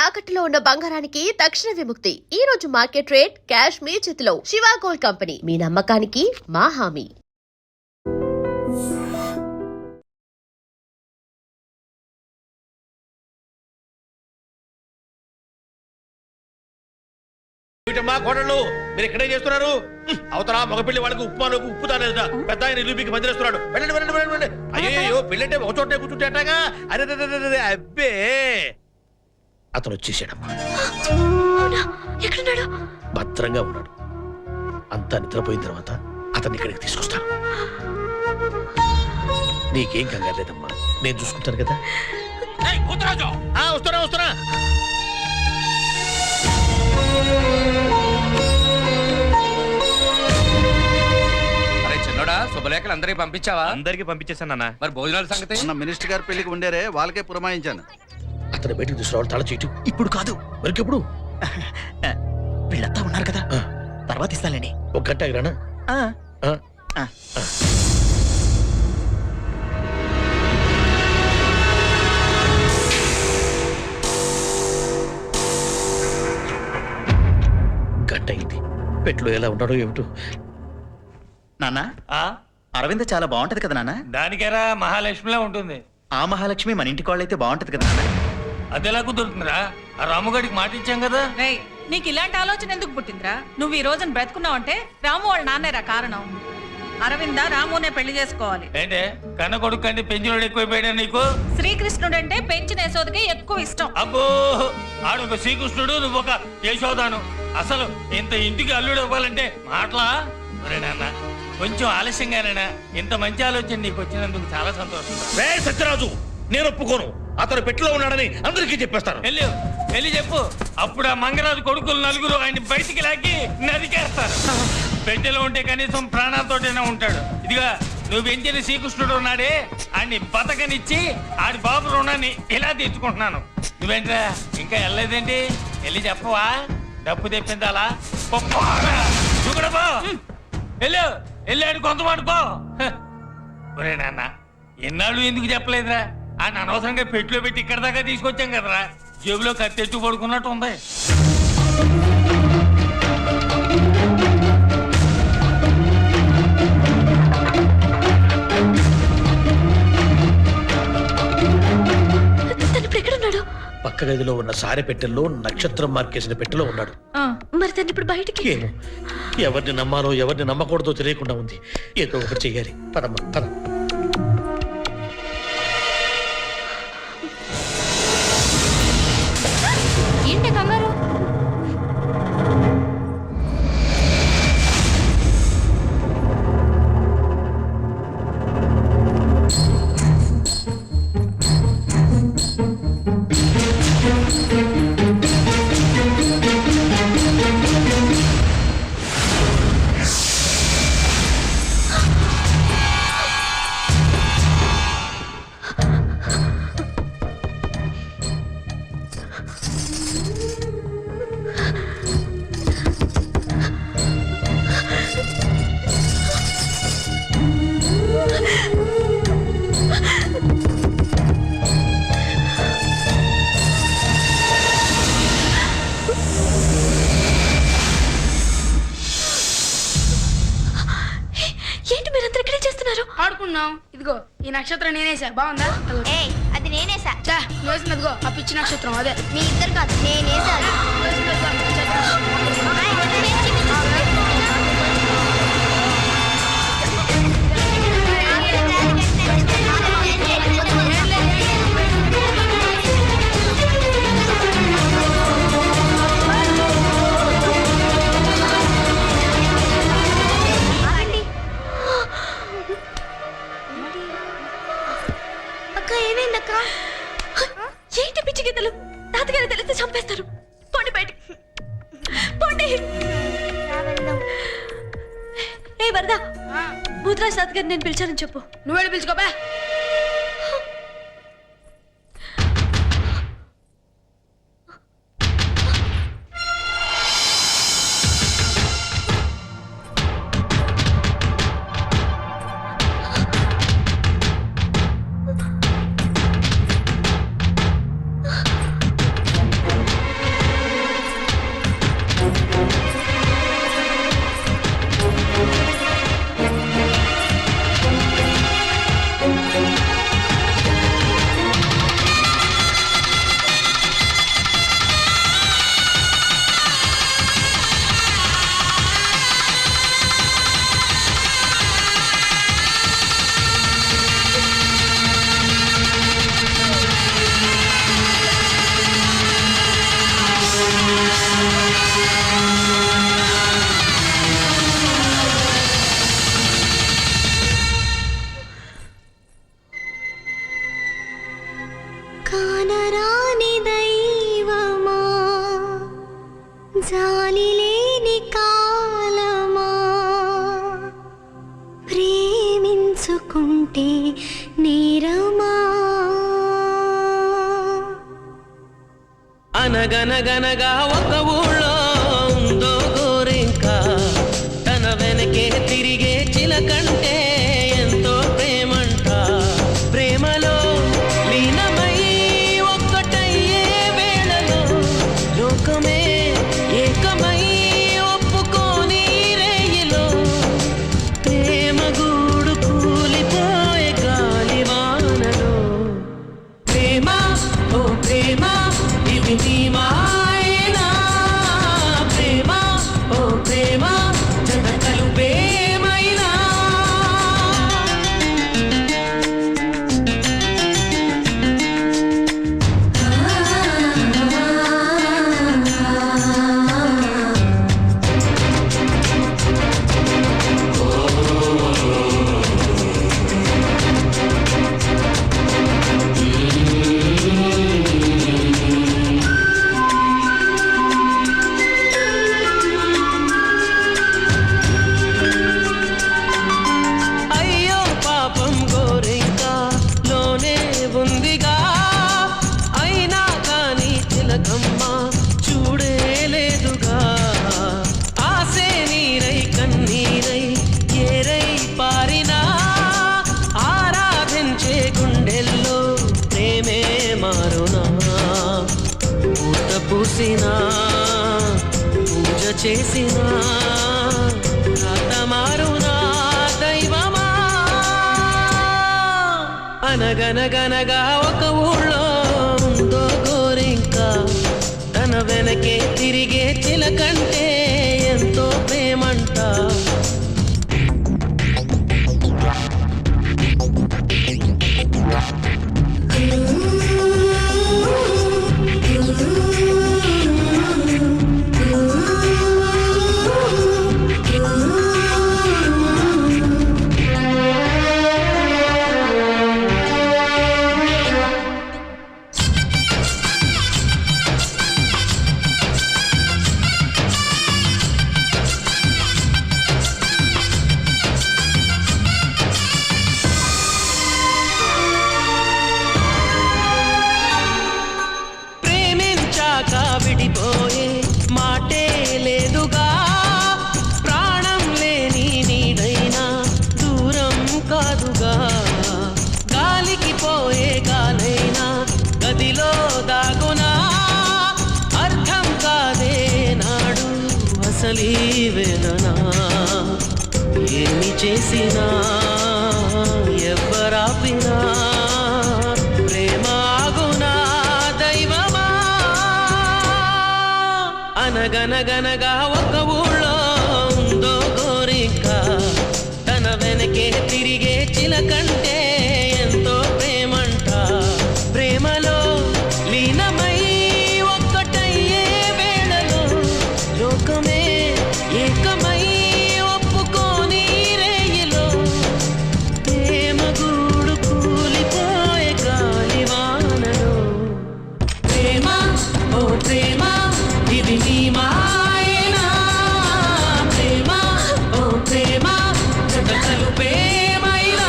తాకట్టులో ఉన్న బంగారానికి తక్షణ విముక్తి. ఈ రోజు మార్కెట్ రేట్ క్యాష్ మీ చేతిలో. శివ గోల్డ్ కంపెనీ, మీ నమ్మకానికి మా హామీ. మా కోడళ్ళు మీరు ఇక్కడే చేస్తున్నారు. అవతల మగపిల్లి వాళ్ళకి ఉప్మాలోకి ఉప్పు తాలేదా పెద్ద ఆయన నిరూపికి మందిరేస్తున్నాడు. వెళ్ళండి వెళ్ళండి వెళ్ళండి. అయ్యో పెళ్ళంటే ఒక చోటే కూర్చుంటేటాగా. అరే అబ్బే అతను వచ్చేసాడమ్మా. భద్రంగా ఉన్నాడు. అంతా నిద్రపోయిన తర్వాత అతన్ని ఇక్కడికి తీసుకొస్తాను. నీకేం కంగారు లేదమ్మా, నేను చూసుకుంటాను కదా. వస్తున్నా వస్తున్నా. శుభలేఖలు అందరికి పంపించావా? అందరికి పంపించేశాను అన్న. మరి భోజనాల సంగతి? మినిస్టర్ గారి పెళ్లికి ఉండేరే వాళ్ళకే పురమాయించాను. అతను బయటకు తీసుకురావాలి. తల చేయటం ఇప్పుడు కాదు, మరికెప్పుడు? వీళ్ళంతా ఉన్నారు కదా, తర్వాత ఇస్తానండి. ఒక గంట ఆగిరానా? గంట అయింది. పెట్లో ఎలా ఉన్నాడో ఏమిటో. నాన్న, అరవింద చాలా బాగుంటది కదా నాన్న. దానికేరా మహాలక్ష్మిలా ఉంటుంది. ఆ మహాలక్ష్మి మన ఇంటి కోళ్ళైతే బాగుంటది కదా నాన్న. అదెలా కుదురుతుందిరా? ఆ రాముగాడికి మాట ఇచ్చాం కదా. నీకు ఇలాంటి ఆలోచన ఎందుకు పుట్టిందిరా? నువ్వు ఈ రోజున బ్రతుకున్నావంటే రాము వాళ్ళ నాన్నేరా కారణం. అరవింద రామునే పెళ్లి చేసుకోవాలి. ఏంటే కన్న కొడుకు కంటే పెంచినోడు ఎక్కువైపోయాడా నీకు? శ్రీకృష్ణుడు అంటే పెంచిన యశోదకి ఎక్కువ ఇష్టం. అబ్బో, ఆడొక శ్రీకృష్ణుడు, నువ్వు ఒక యశోదాను. అసలు ఇంత ఇంటికి అల్లుడు ఇవ్వాలంటే మాటలా? నాన్న కొంచెం ఆలస్యంగానైనా ఇంత మంచి ఆలోచన నీకు వచ్చినందుకు చాలా సంతోషం. సత్యరాజు, నేను ఒప్పుకోను. అతను పెట్టిలో ఉన్నాడని అందరికీ చెప్పేస్తాను. వెళ్ళి చెప్పు. అప్పుడు ఆ మంగరాజు కొడుకులు నలుగురు ఆయన బయటికి లాగి నరికేస్తారు. పెట్టెలో ఉంటే కనీసం ప్రాణాలతోటైనా ఉంటాడు. ఇదిగా నువ్వు పెంచిన శ్రీకృష్ణుడు ఉన్నాడే, ఆయన్ని బతకనిచ్చి ఆడి బాబు రుణాన్ని ఇలా తీర్చుకుంటున్నాను. నువ్వేంట్రా ఇంకా వెళ్ళలేదేంటి? వెళ్ళి చెప్పవా? డబ్బు తెప్పిందాలా? వెళ్ళాడు కొంత పడుకో. ఒరే నాన్న, ఎన్నాళ్ళు ఎందుకు చెప్పలేదురా? ఆయన అనవసరంగా పెట్టులో పెట్టి ఇక్కడ దాకా తీసుకొచ్చాం కదరా. జేబులో కత్తెట్టు పడుకున్నట్టు ఉంది. పక్క గదిలో ఉన్న సారె పెట్టెల్లో నక్షత్రం మార్కేసిన పెట్టెలో ఉన్నాడు. మరి తను ఇప్పుడు బయటికి? ఏమో, ఎవరిని నమ్మాలో ఎవరిని నమ్మకూడదో తెలియకుండా ఉంది. ఏదో ఒకటి చెయ్యాలి. పదమ్మా పద. ఏంటి కంగారు? ఆడుకున్నాం. ఇదిగో ఈ నక్షత్రం నేనేసా, బాగుందా? అది నేనేసా. నువ్వు వేసిన అదిగో ఆ పిచ్చి నక్షత్రం అదే. మీ ఇద్దరు కాదు, నేనేసా. ఏంటి పిచ్చి గీతలు? తాతగారు తెలిస్తే చంపేస్తారు. పోండి బయటికి, పోండి. ఏ వరదా, భూతరాజ్ తాతగారిని నేను పిలిచానని చెప్పు. నువ్వు వెళ్ళి పిలుచుకోబా. అనగనగనగా ఒక ఊళ్ళో ఉందో గోరింక తన వెనకే తిరిగే చిలకంటే ఎంతో ప్రేమంట ప్రేమలో లీనమై ఒక్కటయ్యే వేళలో లోకమే ఏకమై ఒప్పుకోని రేయిలో ప్రేమ గూడు కూలిపోయే గాలివానలో ప్రేమ ఓ ప్రేమ ఇది నీ మాయేనా ప్రేమ ఓ ప్రేమ జతకలు ప్రేమైనా అయ్యో పాపం గోరింక లోనే ఉందిగా అయినా కానీ తిలకమ్మ చూడేలేదుగా ఆసే నీరై కన్నీరై ఏరై పారినా ఆరాధించే గుండెల్లో ప్రేమే మారునా పూత పూసినా పూజ చేసినా రాత మారునా దైవమా అనగనగనగా ఒక ఊళ్ళో ఉందో గోరింక తన వెనకే తిరిగే చిలకంటే ఎంతో ప్రేమంట ప్రేమించాక విడిపోయే మాటే లేదుగా ప్రాణం లేని నీడైనా దూరం కాదుగా గాలికి పోయే గాలైనా గదిలో దాగునా అర్థం కాదే నాడు అసలీ వేదనా ఏమి చేసినా ఎవ్వరాపినా ప్రేమ ఆగునా దైవమా అనగనగనగా ఒక ఊళ్ళో ఉందో గోరింక తన వెనకే తిరిగే చిలకంటే ఎంతో ప్రేమంట ప్రేమలో లీనమై ఒక్కటయ్యే వేళలో లోకమే ఏకమై ఒప్పుకోని రేయిలో ప్రేమ గూడు కూలిపోయే గాలివానలో ప్రేమ ఓ ప్రేమ ఇది నీ మాయేనా ప్రేమ ఓ ప్రేమ జతకలు ప్రేమైనా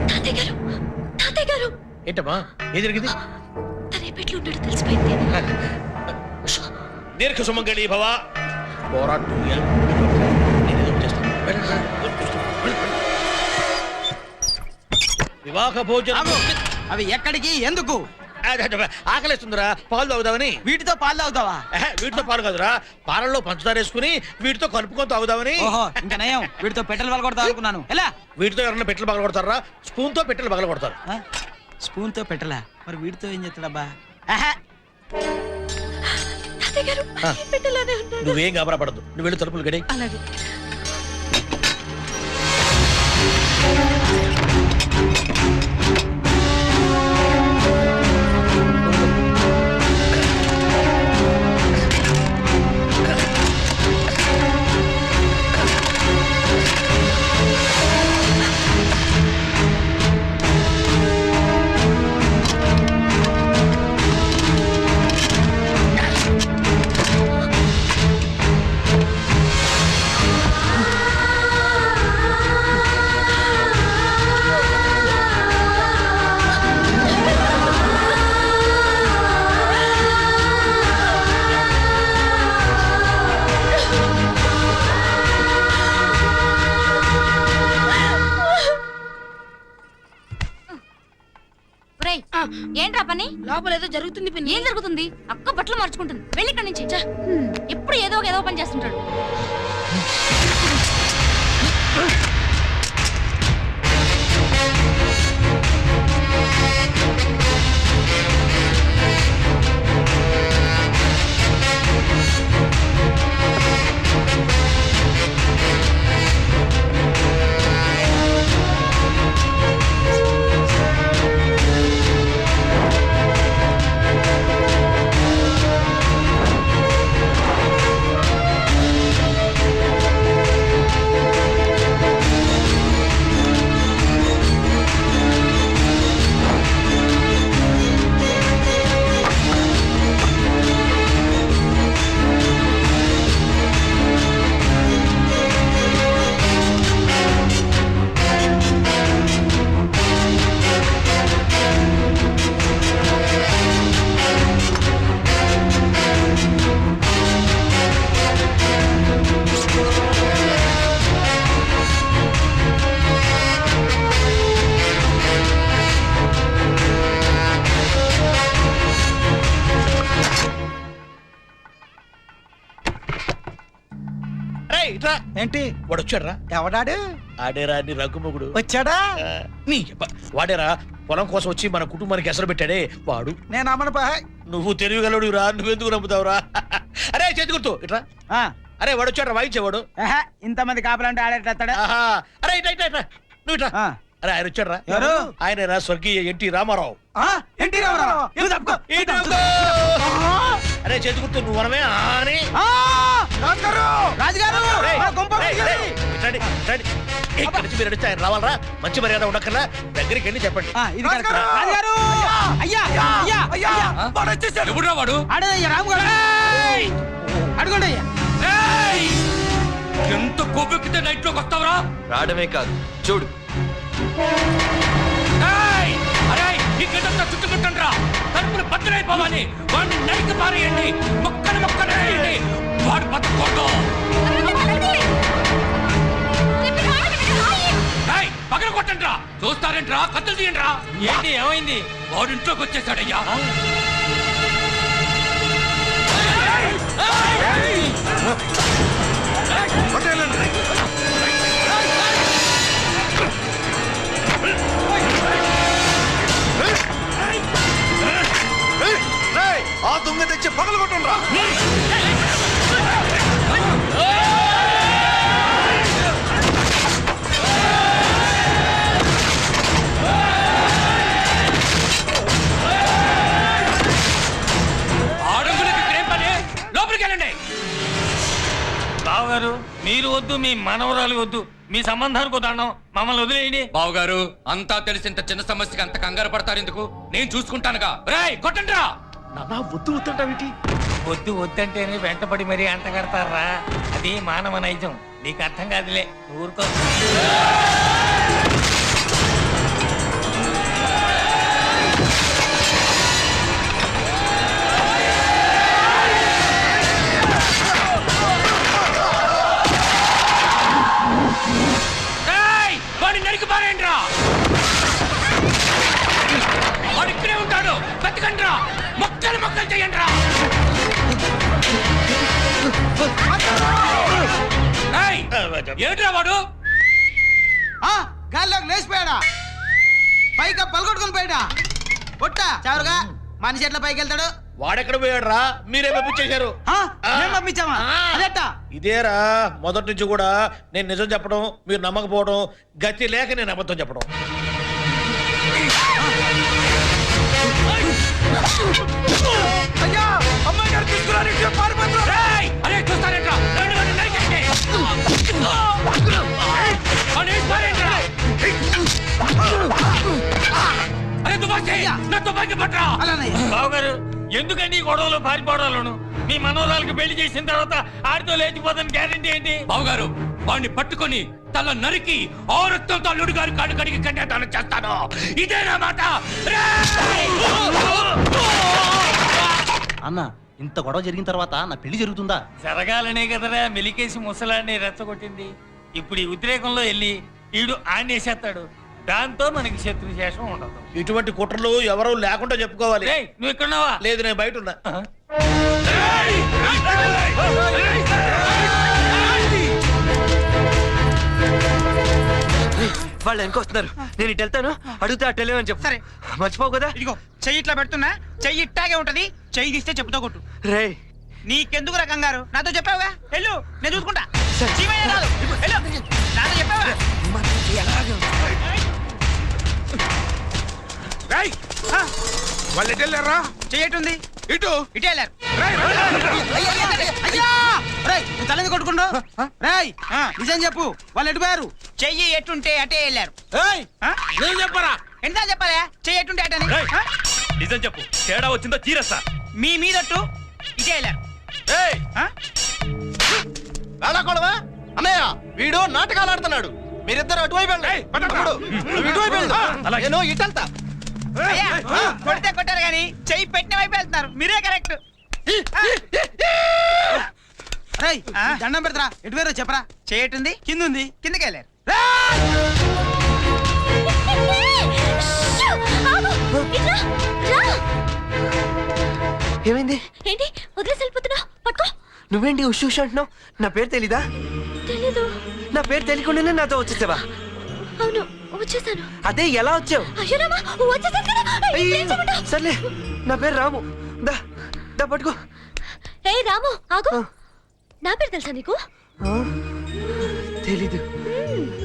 తాతయ్య గారు తాతయ్య గారు ఏంటమ్మా ఏం జరిగింది? తన ఏ పెట్లో ఉంటాడో తెలిసిపోయింది. దీర్ఘ సుమంగళి భవ పోరాటం నేనేదో చేస్తాను. వెళ్ళండి, వెళ్ళండి. వివాహ భోజనం అవి ఎక్కడికి ఎందుకు ఆకలిస్తుందిరా పాలు తాగుదామని. వీటితో పాలు తాగుతావా? వీటితో పాలు కాదురా, పాలల్లో పంచదార వేసుకుని వీటితో కలుపుకొని తాగుదామని. ఓహో ఇంకా నయం, వీటితో పెట్టెలు పగల కొడతా అనుకున్నాను. ఎలా వీటితో ఎవరన్నా పెట్టెలు పగల కొడతారా? స్పూన్ తో పెట్టెలు పగల కొడతారు. స్పూన్ తో పెట్టలా, మరి వీటితో ఏం చేస్తాడబ్బా? తాతయ్య గారు ఈ పెట్టెలోనే ఉన్నాడు. నువ్వేం గాబరా పడద్దు, నువ్వు వెళ్ళి తలుపులు గడి. అలాగే ఏంట్రా పని? లోపల ఏదో జరుగుతుంది పిన్ని. ఏం జరుగుతుంది? అక్క బట్టలు మార్చుకుంటుంది. వెళ్ళి ఇక్కడి నుంచి. ఎప్పుడు ఏదో పని చేస్తుంటాడు. రేయ్, ఇట్రా. ఏంటి వాడు వచ్చాడ్రా. ఎవడాడు? ఆడేరా నీ రఘుమగుడు. వచ్చాడా? నీ వాడేరా పొలం కోసం వచ్చి మన కుటుంబానికి ఎసరు పెట్టాడే వాడు. నేను అమ్మను పా. నువ్వు తెలియగలడు రా, నువ్వెందుకు నమ్ముతావురా? అరే చేతి గుర్తు ఇట్రా. అరే వాడు వచ్చాడు, వాయించేవాడు. ఇంతమంది కాపలంటే ఆడేటస్తాడా? ఆహా. అరే ఇట్లా ఇట్లా ఇట్లా నువ్వు ఇట్లా. అరే ఆయన వచ్చాడు రా. ఎవరు? ఆయన స్వర్గీయ ఎన్టీ రామారావు. ఎన్టీ రామారావు. ఇటు తప్పుకో. అరే చేతి గుర్తు నువ్వు మనమే అని. రాజుగారు రేయ్, మా గుంపు రేయ్, రేయ్, ఇట్లాండి, ఇట్లాండి. ఇక్కడి నుంచి మీరు అడిగితే ఆయన రావాలరా? మంచి మర్యాద ఉండక్కర్లా. దగ్గరికి వెళ్ళి చెప్పండి. ఇది కరెక్ట్. రాజుగారు అయ్యా అయ్యా అయ్యా ఎవడురా వాడు? అడే రాము గారు అడగండి అయ్యా. ఏయ్! ఎంత కోపెక్కితే నైట్ లోకి వస్తావురా? రావడమే కాదు చూడు. ఏయ్! అరే ఈ గదంతా చుట్టుముట్టండి రా. తలుపులు బద్దలైపోవాలి. వాడిని నరికి పారేయండి. మొక్కలు వేయండి. వాడు బతకూడదు. ఏయ్! పగల కొట్టండి రా. చూస్తారేంట్రా? కత్తులు తీయండి రా. ఏంటి ఏమైంది? వాడు ఇంట్లోకి వచ్చేసాడయ్యా. ఆ దొంగ తెచ్చి పగలు కొట్టండ్రా. ఆడంగులకి ఇక్కడేం పని? లోపలికి వెళ్ళండి. బావగారు మీరు వద్దు, మీ మనవరాలు వద్దు. మీ సంబంధానికి వద్దాం. మమ్మల్ని వదిలేయండి. బావగారు అంతా తెలిసి ఇంత చిన్న సమస్యకి అంత కంగారు పడతారు ఎందుకు? నేను చూసుకుంటానుగా. రేయ్ కొట్టండి రా. నాన్న వద్దు వద్దంటావేంటి? వద్దు వద్దంటేనే వెంటపడి మరీ అంట కడతారా? అది మానవ నైజం. నీకు అర్థం కాదులే, ఊరుకో. ఏయ్! వాడిని నరికి పారేయండి రా. వాడు ఇక్కడే ఉంటాడు. బతకండి రా. మొక్కలు చేయండి రా. ఏయ్! ఏంట్రా వాడు? గాల్లోకి లేచిపోయాడా? పైగా పలగొట్టుకుని పోయాడా? కొట్ట చారుగా మనిషి ఎట్లా పైకి వెళ్తాడు? వాడెక్కడ పోయాడు రా? మీరే పంపించేశారు. పంపించామా? అదెట్టా? ఇదేరా మొదటి నుంచి కూడా నేను నిజం చెప్పడం, మీరు నమ్మకపోవడం, గతి లేక నేను అబద్ధం చెప్పడం. అయ్యా అమ్మాయి గారు తీసుకురాని పారిపోతున్నారు. అరే చూస్తారేంట్రా? రెండు గంటలు నరికేయండి. వాడిని వేసి పారేయండి రా. అరే తుపాకీ, నా తుపాకీ పట్రా. బావగారు ఎందుకండి ఈ గొడవలు పారిపోవడాలను? మీ మనోరాలకు పెళ్లి చేసిన తర్వాత ఆడితో లేచిపోతాను గ్యారెంటీ ఏంటి? బావగారు వాడిని పట్టుకొని తల నరికి ఆ రక్తంతో అల్లుడు గారి కాడు కడిగి కన్యాదానం చేస్తాను. ఇదేనా మాట? అన్న ఇంత గొడవ జరిగిన తర్వాత నా పెళ్లి జరుగుతుందా? జరగాలనే కదరా మెలికేసి ముసలాన్ని రెచ్చగొట్టింది. ఇప్పుడు ఈ ఉద్రేకంలో వెళ్ళి ఈడు ఆడేసేస్తాడు. దాంతో మనకి శత్రుశేషం ఉండదు. ఇటువంటి కుట్రలు ఎవరు లేకుండా చెప్పుకోవాలి. రేయ్, నువ్వు ఇక్కడున్నావా? లేదు, నేను బయట ఉన్నా. వాళ్ళు వెనకొస్తున్నారు. నేను ఇటు వెళ్తాను, అడిగితే అటు వెళ్ళమని చెప్పు. సరే. మర్చిపోవు కదా. ఇదిగో చెయ్యి ఇట్లా పెడుతున్నా, చెయ్యి ఇట్టాగే ఉంటది. చెయ్యి తీస్తే చెప్పుతో కొట్టు. రే, నీకెందుకు రకంగారు? నాతో చెప్పావుగా, వెళ్ళు, నేను చూసుకుంటా. సరే. చీమయ్య కాదు, వెళ్ళు. నాతో చెప్పావుగా. ఆ, వాళ్ళు ఎటు వెళ్ళారా? చెయ్యి ఎటుంది? ఇటు ఇటే వెళ్ళారు. అయ్యా! రేయ్, నువ్వు తలని కొట్టుకుంటూ రేయ్, నిజం చెప్పు, వాళ్ళు ఎటు పోయారు? చెయ్యి ఎటుంటే అటే వెళ్ళారు. నేను చెప్పరా? ఎంత చెప్పాలా? చెయ్యి ఎటుంటే అటని. నిజం చెప్పు, తేడా వచ్చిందో చీరస్తా. మీ మీదట్టు ఇటే వెళ్ళారు. వేళాకోళమా? అన్నయ్య, వీడు నాటకాలు ఆడుతున్నాడు. మీరిద్దరు అటువైపు వెళ్ళండి. నువ్వు ఇటువైపు వెళ్ళు. అలాగే. నేను ఇటు వెళ్తా. అయ్యా, కొడితే కొట్టారు కానీ చెయ్యి పెట్టిన వైపు వెళ్తున్నారు. మీరే కరెక్ట్. దండం పెడతారా? ఎటు వేరు చెప్పరా? చేయటుంది కింద ఉంది, కిందకి వెళ్ళారు. ఏమైంది? ఏంటి వదిలేసి వెళ్ళిపోతున్నావు? పట్టుకో. నువ్వేంటి ఉష్ ఉష్ అంటున్నావు? నా పేరు తెలీదా? తెలీదు. నా పేరు తెలియకుండానే నాతో వచ్చేసావా? అవును, వచ్చేసాను. అదే ఎలా వచ్చావు? అయ్యో రామా, వచ్చేసాను కదా. అయ్యో, సర్లే, నా పేరు రాము. దా దా పట్టుకో. ఏ రాము, ఆగు. నా పేరు తెలుసా నీకు? తెలీదు.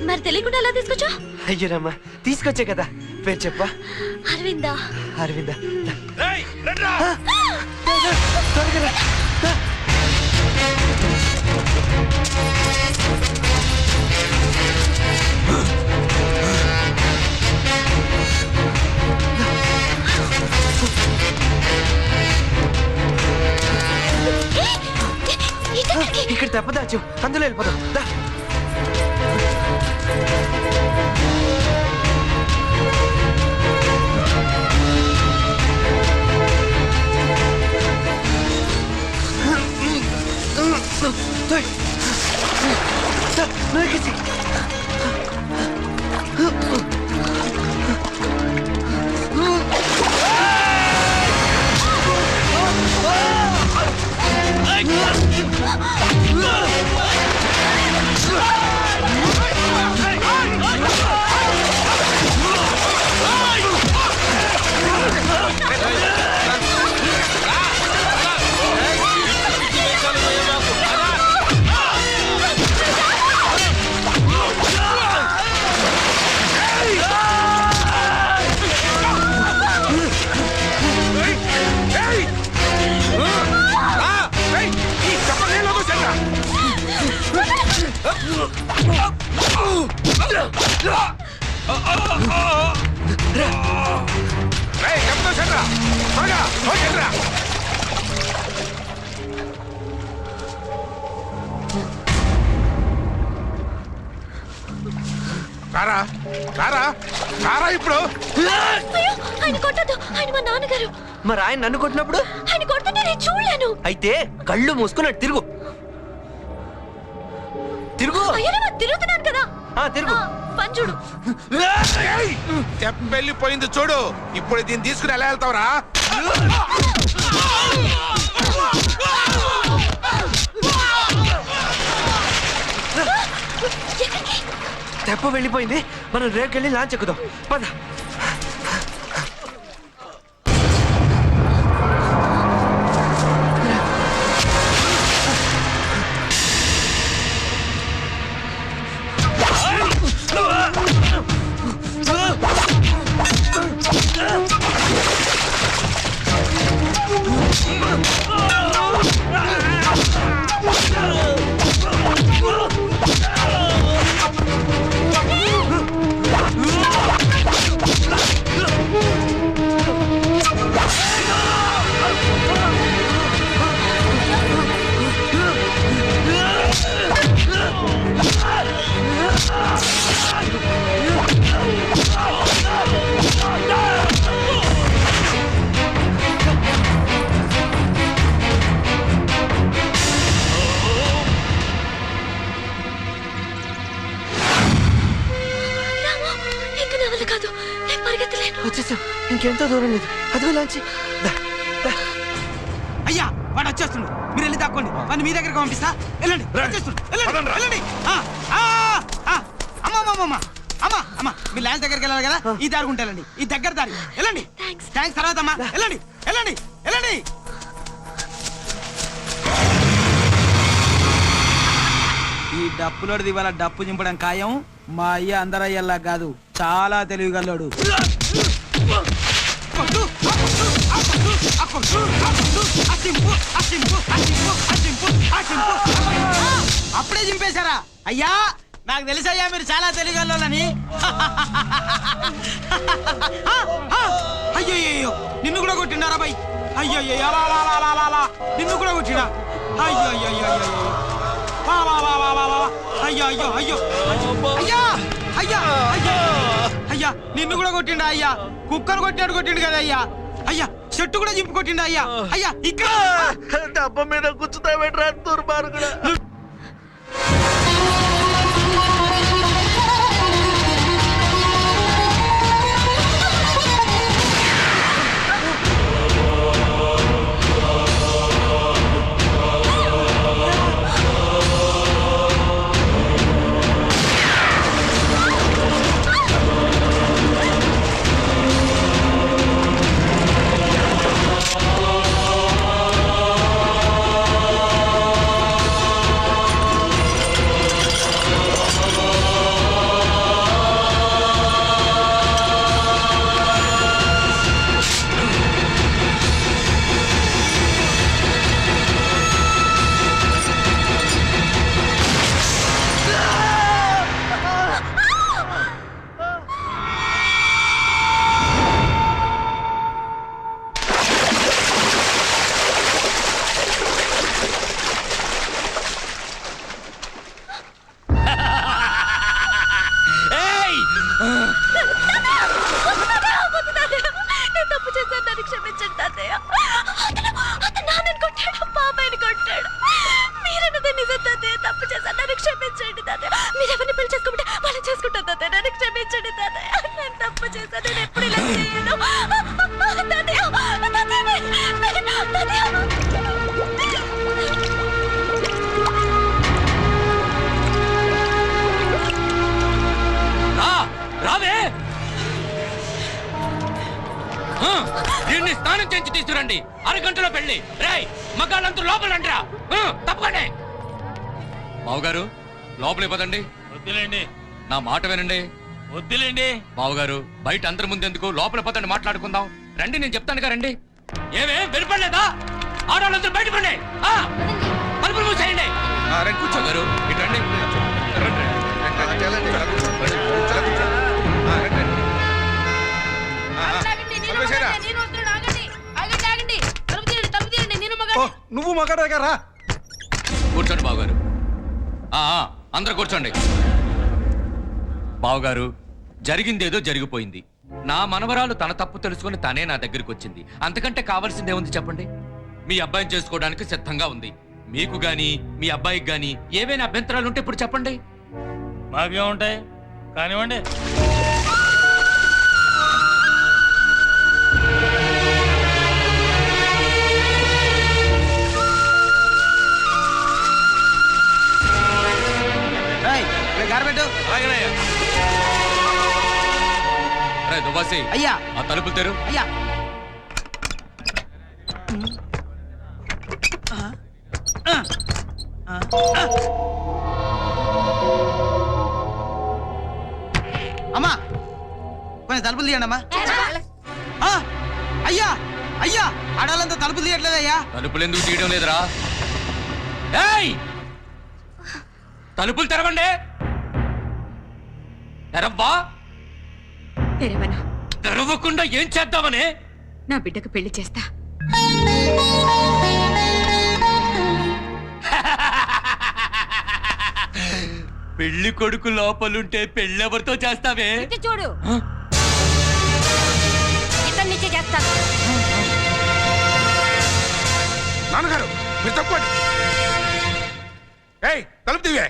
మరి తెలియకుండా ఎలా తీసుకొచ్చా? అయ్యో తీసుకొచ్చే కదా. పేరు చెప్పా. అరవిందా. అరవిందా. రేయ్, రండ్రా. త్వరగా రా. దా. ఇక్కడ తప్పదాచు, అందులో వెళ్ళిపోదాం. దా. ఇప్పుడు ఆయన కొట్టద్దు, ఆయన మా నాన్నగారు. మరి ఆయన నన్ను కొట్టినప్పుడు? ఆయన కొడుతుంటే నేను చూడలేను. అయితే కళ్ళు మూసుకున్నట్టు తిరుగు. తిరుగు. తిరుగుతున్నాను కదా. తిరుగు. పంచుడు. వెళ్ళిపోయింది చూడు. ఇప్పుడు దీన్ని తీసుకుని ఎలా వెళ్తావురా? తెప్ప వెళ్ళిపోయింది. మనం రేకెళ్ళి లాంచ్ ఎక్కుదాం. పద. ఇంకెంతో దూరం లేదు. అదిగో లాంచి. దా, దా. అయ్యా వాడు వచ్చేస్తుండు, మీరు వెళ్ళి దాక్కోండి, వాడిని మీ దగ్గరికి పంపిస్తా. వెళ్ళండి, వచ్చేస్తుండు. వెళ్ళండి, వెళ్ళండి. అమ్మా మీ ల్యాండ్ దగ్గరికి వెళ్ళాలి కదా, ఈ దారి ఉంటారండి, ఈ దగ్గర దారి. వెళ్ళండి. థ్యాంక్స్ తర్వాత అమ్మా. వెళ్ళండి, వెళ్ళండి, వెళ్ళండి. ఈ డప్పులోడిది ఇవాళ డప్పు చింపడం ఖాయం. మా అయ్య అందరయ్యల్లా కాదు, చాలా తెలివిగల్లోడు. అప్పుడే చింపేశారా? అయ్యా నాకు తెలుసయ్యా మీరు చాలా తెలివిగల్లోని. అయ్యో నిన్ను కూడా కొట్టిండారా బాయ్? అయ్యో నిన్ను కూడా కొట్టినా? అయ్యో అయ్యో అయ్యో అయ్యో అయ్యా అయ్యా అయ్యా అయ్యా నిన్ను కూడా కొట్టిండా? అయ్యా కుక్కను కొట్టిండు కదా అయ్యా. అయ్యా చెట్టు కూడా చింపు కొట్టిండా? అయ్యా అయ్యా ఇక్కడ డబ్బా మీద కూర్చుతా పెట్టరా దుర్మార్గుడా. దీన్ని స్నానం చేయించి తీసుకురండి. అరగంటలో పెళ్లి. రేయ్ మగాళ్ళంతా లోపల రండిరా. తప్పకండి. మావుగారు లోపలికి పదండి. వద్దులేండి, నా మాట వినండి. వద్దులేండి. మావుగారు బయట అందరి ముందెందుకు, లోపల పదండి, మాట్లాడుకుందాం. రండి, నేను చెప్తానుగా రండి. ఏమే వినపడలేదా? ఆడవాళ్ళందరూ బయట పండి. తలుపులు మూసేయండి. కూర్చోగారు ఇటు రండి. నువ్వు మగాడగారా? కూర్చోండి బావగారు. అందరూ కూర్చోండి. బావగారు జరిగిందేదో జరిగిపోయింది. నా మనవరాలు తన తప్పు తెలుసుకుని తనే నా దగ్గరికి వచ్చింది. అంతకంటే కావాల్సిందేముంది చెప్పండి? మీ అబ్బాయిని చేసుకోవడానికి సిద్ధంగా ఉంది. మీకు గాని మీ అబ్బాయికి గాని ఏవైనా అభ్యంతరాలు ఉంటే ఇప్పుడు చెప్పండి. మాకేముంటాయి, కానివ్వండి. దుబాసి అయ్యా ఆ తలుపులు తెరు. అయ్యా అమ్మా కొంచెం తలుపులు తీయండి అమ్మా. అయ్యా అయ్యా ఆడాలంతా తలుపులు తీయట్లేదయ్యా. తలుపులు ఎందుకు తీయడం లేదురా? ఏయ్ తలుపులు తెరవండి. తెరవ్వా. తెరవకుండా ఏం చేద్దామని? నా బిడ్డకు పెళ్లి చేస్తా. పెళ్లి కొడుకు లోపలుంటే పెళ్ళెవరితో చేస్తావే? చూడు ఇతని నుంచే చేస్తాను. నాన్నగారు మీరు తప్పండి. ఏయ్ తలుపు తీవే.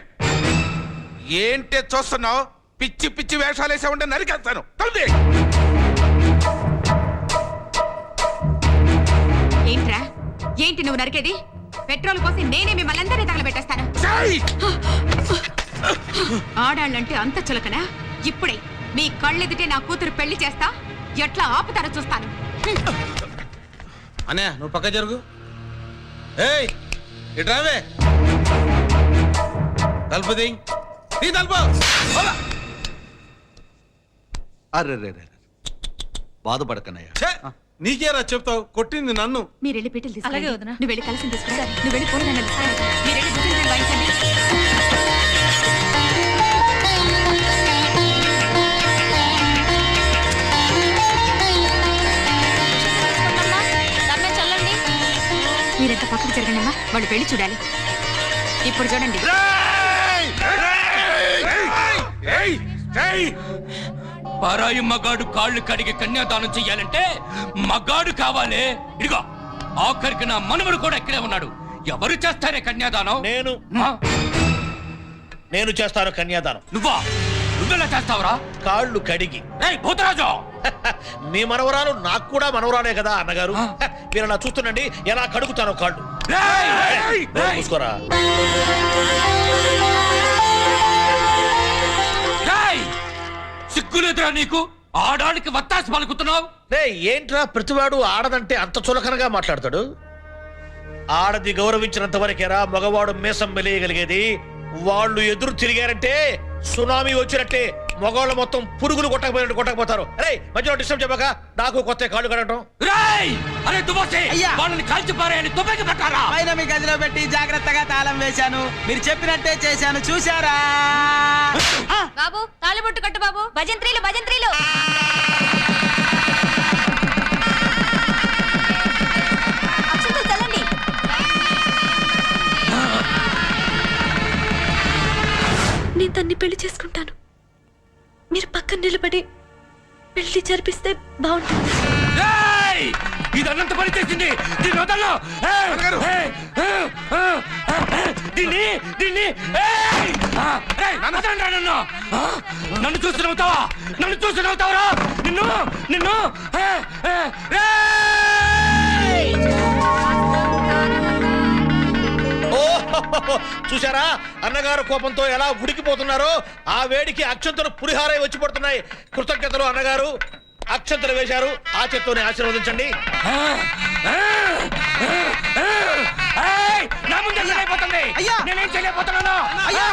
ఏంటే చూస్తున్నావు? పిచ్చి పిచ్చి వేషాలు వేసా ఉంటే నరికేస్తాను. తలుపు ఏంటి నువ్వు నరికేది? పెట్రోల్ పోసి నేనే మిమ్మల్ని అందరినీ తగలబెట్టేస్తాను. ఆడాళ్ళంటే అంత చులకనా? ఇప్పుడే మీ కళ్ళెదుటే నా కూతురు పెళ్లి చేస్తా, ఎట్లా ఆపుతారో చూస్తాను. అన్నయ్య నువ్వు పక్క జరుగు. ఏయ్ ఇటు రావే. తలుపు దియ్. తీ తలుపు. అరే బాధపడకనయ్యా. నీకేరా చెప్తావు, కొట్టింది నన్ను. మీరు వెళ్ళి పీటలు తీసుకురండి. అలాగే వదినా. నువ్వు వెళ్ళి కలిసి తీసుకురా. నువ్వు వెళ్ళి పూలదండలు తీసుకురా. మీరు వెళ్ళి భుజం వాయించండి. మీరెంత పక్కకు జరగండి అమ్మా, వాళ్ళు పెళ్లి చూడాలి. ఇప్పుడు చూడండి. పరాయి మగాడు కాళ్ళు కడిగి కన్యాదానం చెయ్యాలంటే మగాడు కావాలి. ఇదిగో ఆఖరికి నా మనవడు కూడా ఇక్కడే ఉన్నాడు. ఎవరు చేస్తారే కన్యాదానం? నేను చేస్తాను కన్యాదానం. నువ్వెలా చేస్తావురా? కాళ్ళు కడిగి. భూతరాజు మీ మనవరాలు నాకు కూడా మనవరాలే కదా అన్నగారు. మీరు అలా చూస్తుండండి ఎలా కడుగుతానో కాళ్ళు. చూసుకోరా. సిగ్గులేదురా నీకు? ఆడాడికి వత్తాసి పలుకుతున్నావు. రే ఏంట్రా ప్రతివాడు ఆడదంటే అంత చులకనగా మాట్లాడతాడు? ఆడది గౌరవించినంత వరకేరా మగవాడు మీసం మెలియగలిగేది. వాళ్ళు ఎదురు తిరిగారంటే సునామీ వచ్చినట్టే మగవాళ్ళు మొత్తం పురుగులు కొట్టకపోతారు. అరే మధ్యలో డిస్టర్బ్ చెప్పక నాకు కొత్త కాళ్ళు కడగటం. వాళ్ళని కాల్చి పారేయని తుపాకి పెట్టారా? పైన మీ గదిలో పెట్టి జాగ్రత్తగా తాళం వేశాను. మీరు చెప్పినట్టే చేశాను, చూశారా? బాబు తాళిబొట్టు కట్టు బాబు. భజంత్రీలు భజంత్రీలు. అక్షంతలు చల్లండి. నేను తన్ని పెళ్లి చేసుకుంటాను. మీరు పక్కన నిలబడి పెళ్లి జరిపిస్తే బాగుంటుంది. ఇది అన్నంత పని చేసింది. దీన్ని వదలను. నన్ను చూసి నవ్వుతావా? నన్ను చూసి నవ్వుతావరా? నిన్ను చూసారా అన్నగారు కోపంతో ఎలా ఉడికిపోతున్నారో? ఆ వేడికి అక్షంతలు పులిహారై వచ్చి పడుతున్నాయి. కృతజ్ఞతలు అన్నగారు. అక్షంతలు వేశారు, ఆ చేత్తోనే ఆశీర్వదించండి. నా ముందే చేయలేకపోతుంది. నేనేం చేయలేకపోతున్నాను. అయ్యా